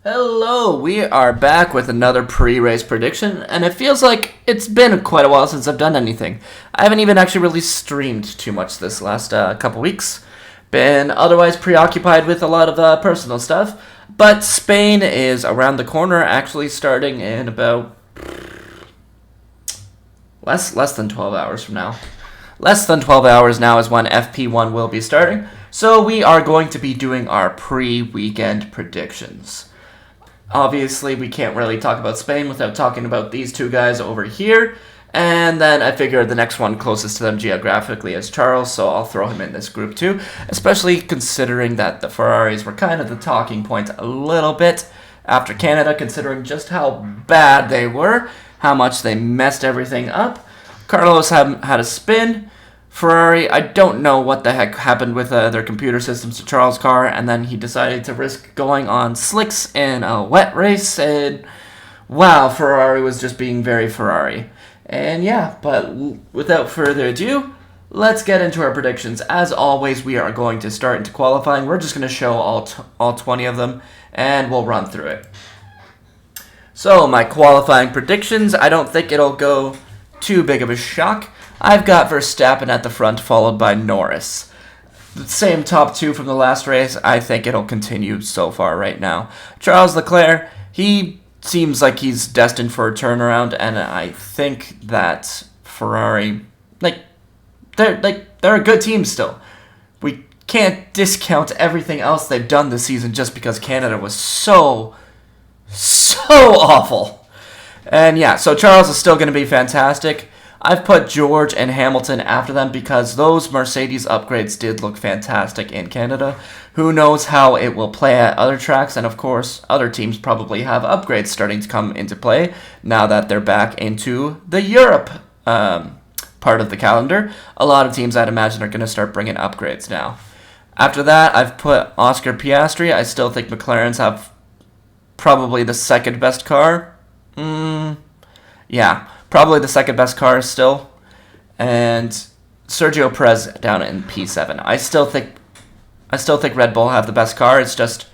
Hello, we are back with another pre-race prediction, and it feels like it's been quite a while since I've done anything. I haven't even actually really streamed too much this last couple weeks. Been otherwise preoccupied with a lot of personal stuff, but Spain is around the corner, actually starting in about less than 12 hours from now. Less than 12 hours now is when FP1 will be starting, so we are going to be doing our pre-weekend predictions. Obviously, we can't really talk about Spain without talking about these two guys over here. And then I figured the next one closest to them geographically is Charles, so I'll throw him in this group too. Especially considering that the Ferraris were kind of the talking point a little bit after Canada, considering just how bad they were, how much they messed everything up. Carlos had a spin. Ferrari, I don't know what the heck happened with their computer systems to Charles' car, and then he decided to risk going on slicks in a wet race, and wow, Ferrari was just being very Ferrari. And yeah, but without further ado, let's get into our predictions. As always, we are going to start into qualifying. We're just going to show all 20 of them, and we'll run through it. So, my qualifying predictions, I don't think it'll go too big of a shock. I've got Verstappen at the front, followed by Norris. The same top two from the last race. I think it'll continue so far right now. Charles Leclerc, he seems like he's destined for a turnaround, and I think that Ferrari, they're a good team still. We can't discount everything else they've done this season just because Canada was so awful. And yeah, so Charles is still going to be fantastic. I've put George and Hamilton after them because those Mercedes upgrades did look fantastic in Canada. Who knows how it will play at other tracks, and of course, other teams probably have upgrades starting to come into play now that they're back into the Europe part of the calendar. A lot of teams, I'd imagine, are going to start bringing upgrades now. After that, I've put Oscar Piastri. I still think McLarens have probably the second best car. Yeah. Probably the second best car still. And Sergio Perez down in P7. I still think Red Bull have the best car. It's just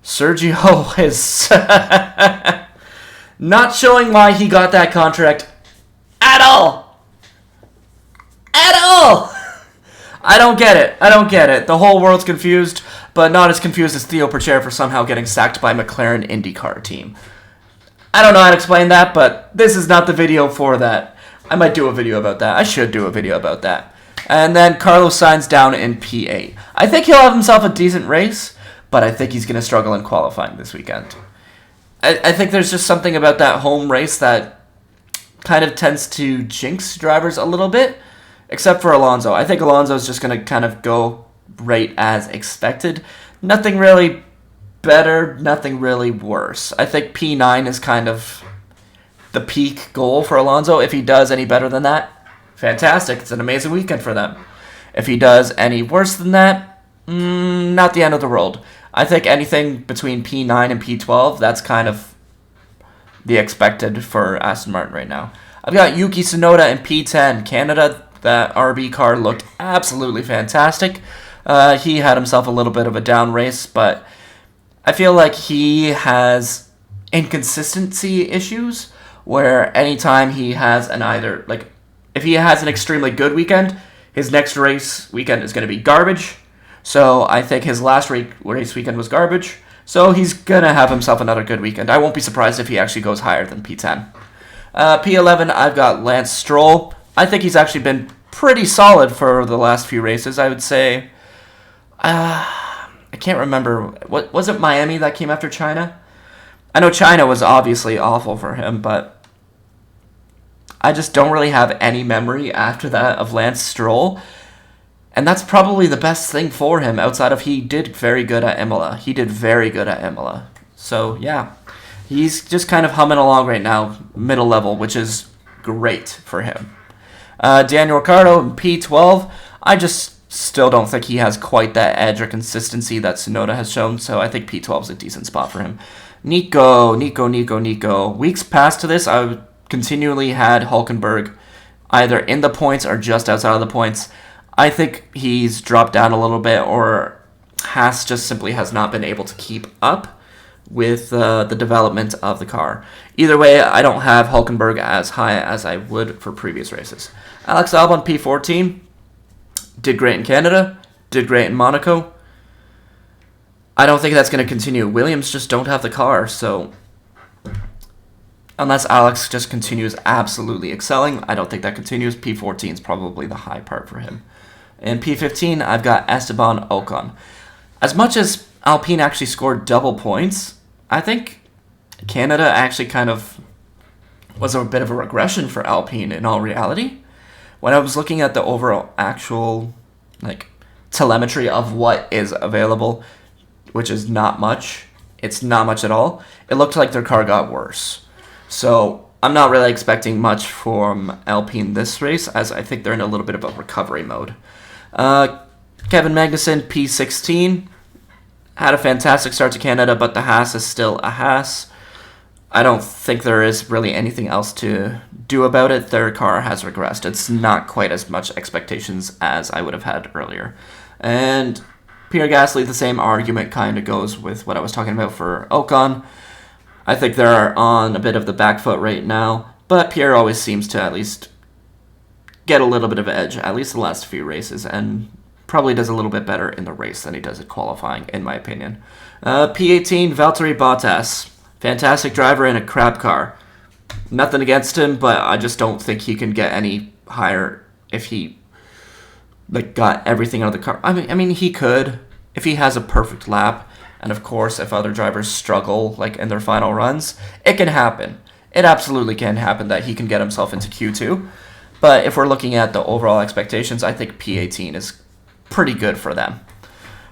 Sergio is not showing why he got that contract at all. At all. I don't get it. The whole world's confused, but not as confused as Theo Pourchaire for somehow getting sacked by McLaren IndyCar team. I don't know how to explain that, but this is not the video for that. I might do a video about that. I should do a video about that. And then Carlos Sainz down in P8. I think he'll have himself a decent race, but I think he's going to struggle in qualifying this weekend. I think there's just something about that home race that kind of tends to jinx drivers a little bit, except for Alonso. I think Alonso's just going to kind of go right as expected. Nothing really better, nothing really worse. I think P9 is kind of the peak goal for Alonso. If he does any better than that, fantastic. It's an amazing weekend for them. If he does any worse than that, not the end of the world. I think anything between P9 and P12, that's kind of the expected for Aston Martin right now. I've got Yuki Tsunoda in P10. Canada, that RB car looked absolutely fantastic. He had himself a little bit of a down race, but I feel like he has inconsistency issues where anytime he has if he has an extremely good weekend, his next race weekend is going to be garbage. So I think his last race weekend was garbage. So he's going to have himself another good weekend. I won't be surprised if he actually goes higher than P10. P11, I've got Lance Stroll. I think he's actually been pretty solid for the last few races, I would say. I can't remember. What was it, Miami that came after China? I know China was obviously awful for him, but I just don't really have any memory after that of Lance Stroll. And that's probably the best thing for him outside of he did very good at Imola. So, yeah. He's just kind of humming along right now, middle level, which is great for him. Daniel Ricciardo in P12. I just still don't think he has quite that edge or consistency that Tsunoda has shown, so I think P12 is a decent spot for him. Nico. Weeks past to this, I continually had Hülkenberg either in the points or just outside of the points. I think he's dropped down a little bit, or Haas just simply has not been able to keep up with the development of the car. Either way, I don't have Hulkenberg as high as I would for previous races. Alex Albon, P14, did great in Canada, did great in Monaco. I don't think that's going to continue. Williams just don't have the car, so unless Alex just continues absolutely excelling, I don't think that continues. P14 is probably the high part for him. In P15, I've got Esteban Ocon. As much as Alpine actually scored double points, I think Canada actually kind of was a bit of a regression for Alpine in all reality. When I was looking at the overall actual telemetry of what is available, which is not much, it's not much at all, it looked like their car got worse. So I'm not really expecting much from Alpine this race, as I think they're in a little bit of a recovery mode. Kevin Magnussen, P16, had a fantastic start to Canada, but the Haas is still a Haas. I don't think there is really anything else to do about it. Their car has regressed. It's not quite as much expectations as I would have had earlier. And Pierre Gasly, the same argument kind of goes with what I was talking about for Ocon. I think they're on a bit of the back foot right now, but Pierre always seems to at least get a little bit of edge, at least the last few races, and probably does a little bit better in the race than he does at qualifying, in my opinion. P18, Valtteri Bottas. Fantastic driver in a crap car. Nothing against him, but I just don't think he can get any higher if he got everything out of the car. I mean, he could if he has a perfect lap, and of course, if other drivers struggle in their final runs, it can happen. It absolutely can happen that he can get himself into Q2. But if we're looking at the overall expectations, I think P18 is pretty good for them.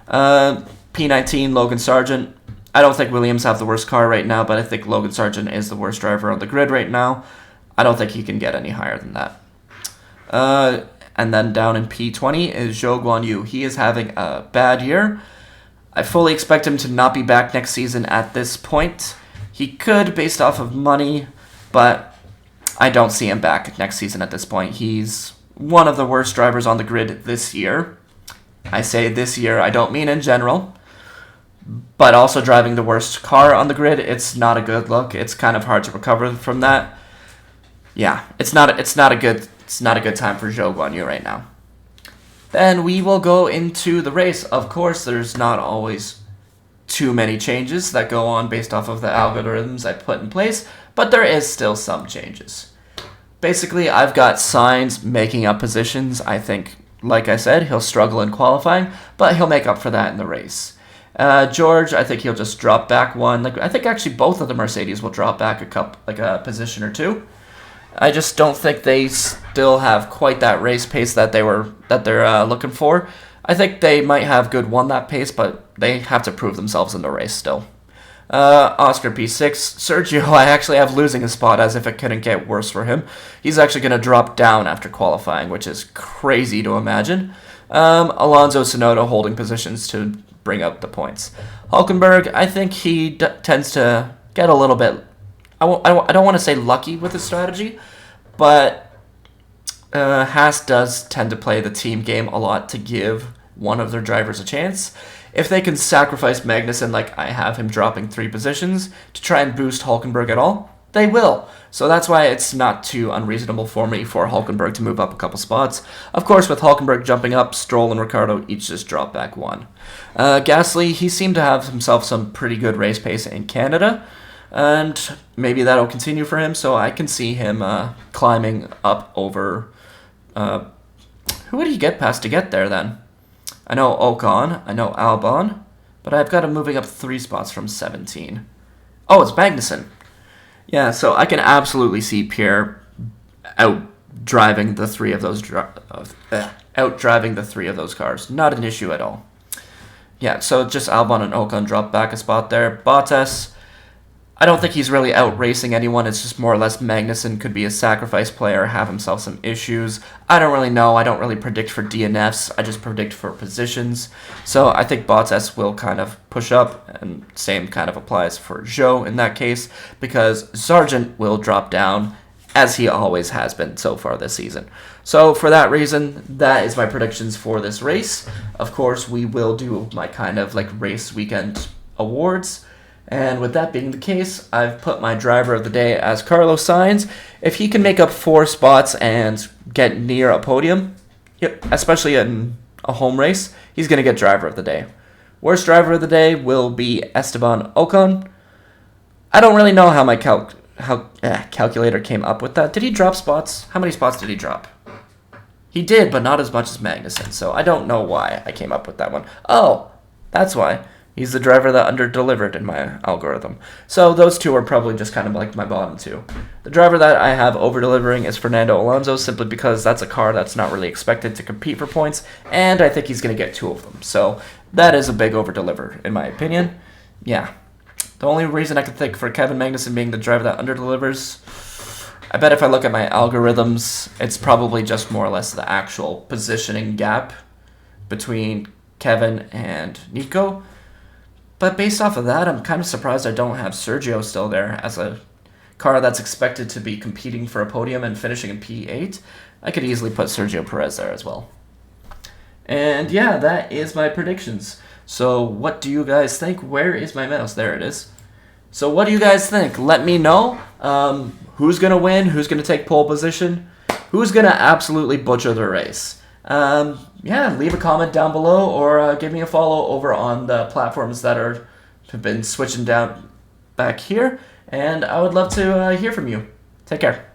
P19, Logan Sargent. I don't think Williams have the worst car right now, but I think Logan Sargent is the worst driver on the grid right now. I don't think he can get any higher than that. And then down in P20 is Zhou Guanyu. He is having a bad year. I fully expect him to not be back next season at this point. He could, based off of money, but I don't see him back next season at this point. He's one of the worst drivers on the grid this year. I say this year, I don't mean in general. But also driving the worst car on the grid, it's not a good look. It's kind of hard to recover from that. Yeah, it's not a good time for Zhou Guanyu right now. Then we will go into the race. Of course, there's not always too many changes that go on based off of the algorithms I put in place, but there is still some changes. Basically, I've got Sainz making up positions. I think, like I said, he'll struggle in qualifying, but he'll make up for that in the race. George, I think he'll just drop back one. I think actually both of the Mercedes will drop back a position or two. I just don't think they still have quite that race pace that they're looking for. I think they might have good one lap pace, but they have to prove themselves in the race still. Oscar P6, Sergio, I actually have losing a spot as if it couldn't get worse for him. He's actually going to drop down after qualifying, which is crazy to imagine. Alonso Tsunoda holding positions to bring up the points. Hulkenberg, I think he tends to get a little bit, I don't want to say lucky with his strategy, but Haas does tend to play the team game a lot to give one of their drivers a chance. If they can sacrifice Magnussen like I have him dropping 3 positions to try and boost Hulkenberg at all, they will. So that's why it's not too unreasonable for me for Hulkenberg to move up a couple spots. Of course, with Hulkenberg jumping up, Stroll and Ricciardo each just drop back 1. Gasly, he seemed to have himself some pretty good race pace in Canada, and maybe that'll continue for him, so I can see him climbing up over... who would he get past to get there then? I know Ocon, I know Albon, but I've got him moving up 3 spots from 17. Oh, it's Magnussen. Yeah, so I can absolutely see Pierre outdriving the 3 of those cars. Not an issue at all. Yeah, so just Albon and Ocon drop back a spot there. Bottas, I don't think he's really out racing anyone. It's just more or less Magnussen could be a sacrifice player, have himself some issues. I don't really know. I don't really predict for DNFs. I just predict for positions. So I think Bottas will kind of push up, and same kind of applies for Zhou in that case, because Sargent will drop down, as he always has been so far this season. So for that reason, that is my predictions for this race. Of course, we will do my kind of race weekend awards. And with that being the case, I've put my driver of the day as Carlos Sainz. If he can make up 4 spots and get near a podium, especially in a home race, he's going to get driver of the day. Worst driver of the day will be Esteban Ocon. I don't really know how my calculator came up with that. Did he drop spots? How many spots did he drop? He did, but not as much as Magnussen, so I don't know why I came up with that one. Oh, that's why. He's the driver that under-delivered in my algorithm. So those two are probably just kind of like my bottom 2. The driver that I have over-delivering is Fernando Alonso, simply because that's a car that's not really expected to compete for points, and I think he's going to get 2 of them. So that is a big over-deliver, in my opinion. Yeah. The only reason I can think for Kevin Magnussen being the driver that under-delivers, I bet if I look at my algorithms, it's probably just more or less the actual positioning gap between Kevin and Nico. But based off of that, I'm kind of surprised I don't have Sergio still there as a car that's expected to be competing for a podium and finishing in P8. I could easily put Sergio Perez there as well. And yeah, that is my predictions. So what do you guys think? Where is my mouse? There it is. So what do you guys think? Let me know. Who's going to win? Who's going to take pole position? Who's going to absolutely butcher the race? Yeah, leave a comment down below or give me a follow over on the platforms that have been switching down back here. And I would love to hear from you. Take care.